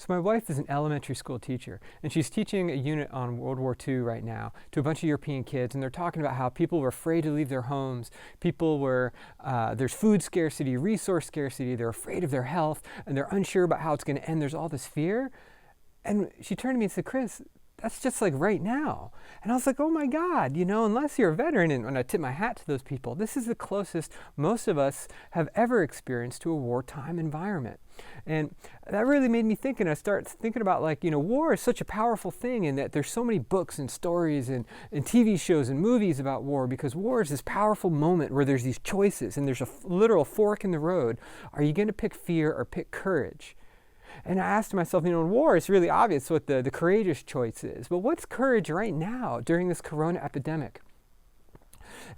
So my wife is an elementary school teacher, and she's teaching a unit on World War II right now to a bunch of European kids, and they're talking about how people were afraid to leave their homes. There's food scarcity, resource scarcity, they're afraid of their health, and they're unsure about how it's going to end. There's all this fear. And she turned to me and said, Chris, that's just like right now. And I was like, oh my God, unless you're a veteran, and when I tip my hat to those people, this is the closest most of us have ever experienced to a wartime environment. And that really made me think, and I started thinking about war is such a powerful thing, and that there's so many books and stories and TV shows and movies about war, because war is this powerful moment where there's these choices and there's a literal fork in the road. Are you going to pick fear or pick courage? And I asked myself, in war, it's really obvious what the courageous choice is. But what's courage right now during this corona epidemic?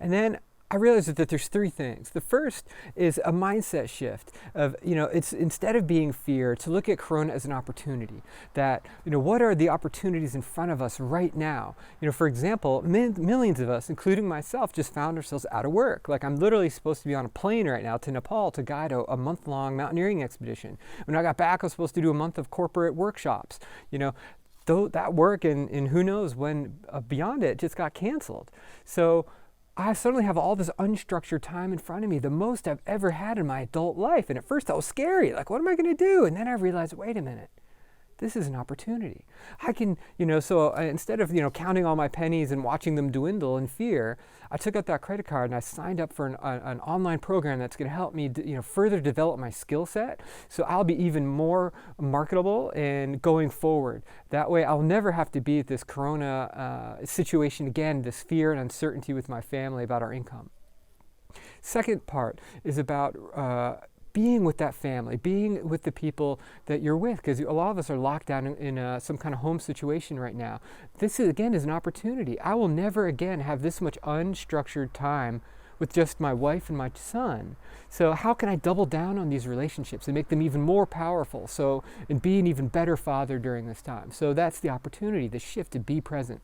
And then I realized that there's three things. The first is a mindset shift of, it's instead of being fear, to look at corona as an opportunity. That, what are the opportunities in front of us right now? For example, millions of us, including myself, just found ourselves out of work. Like, I'm literally supposed to be on a plane right now to Nepal to guide a month-long mountaineering expedition. When I got back, I was supposed to do a month of corporate workshops. Though that work and who knows when beyond it just got canceled. So I suddenly have all this unstructured time in front of me, the most I've ever had in my adult life. And at first that was scary. Like, what am I going to do? And then I realized, wait a minute, this is an opportunity. I can, instead of, counting all my pennies and watching them dwindle in fear, I took out that credit card and I signed up for an online program that's going to help me, further develop my skill set. So I'll be even more marketable and going forward. That way I'll never have to be at this corona situation again, this fear and uncertainty with my family about our income. Second part is about being with that family, being with the people that you're with, because a lot of us are locked down in some kind of home situation right now. This is an opportunity. I will never again have this much unstructured time with just my wife and my son. So how can I double down on these relationships and make them even more powerful? And be an even better father during this time. So that's the opportunity, the shift to be present.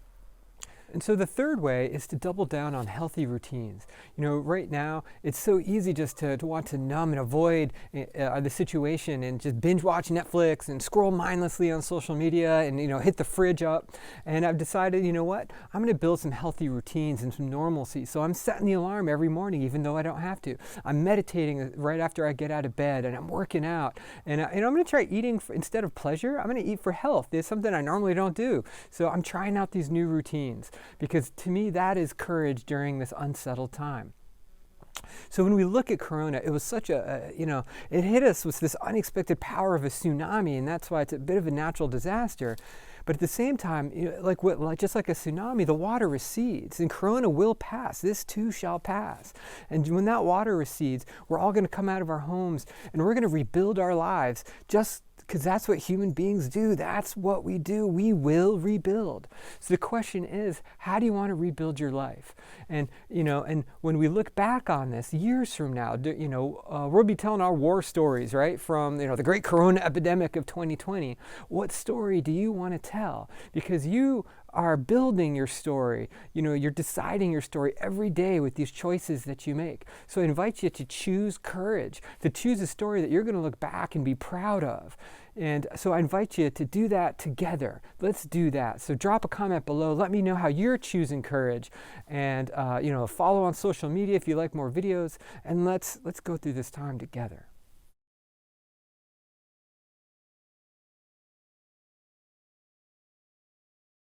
And so the third way is to double down on healthy routines. Right now, it's so easy just to want to numb and avoid the situation and just binge watch Netflix and scroll mindlessly on social media and, hit the fridge up. And I've decided, I'm going to build some healthy routines and some normalcy. So I'm setting the alarm every morning, even though I don't have to. I'm meditating right after I get out of bed, and I'm working out. And I'm going to try eating instead of pleasure. I'm going to eat for health. It's something I normally don't do. So I'm trying out these new routines, because to me, that is courage during this unsettled time. So when we look at corona, it was such it hit us with this unexpected power of a tsunami, and that's why it's a bit of a natural disaster. But at the same time, just like a tsunami, the water recedes, and corona will pass. This too shall pass. And when that water recedes, we're all going to come out of our homes, and we're going to rebuild our lives, just because that's what human beings do. That's what we do. We will rebuild. So the question is, how do you want to rebuild your life? And when we look back on this years from now, we'll be telling our war stories, right? From the Great Corona Epidemic of 2020. What story do you want to tell? Because you are building your story. You're deciding your story every day with these choices that you make. So I invite you to choose courage, to choose a story that you're going to look back and be proud of. And so I invite you to do that together. Let's do that. So drop a comment below. Let me know how you're choosing courage, and follow on social media if you like more videos. And let's go through this time together.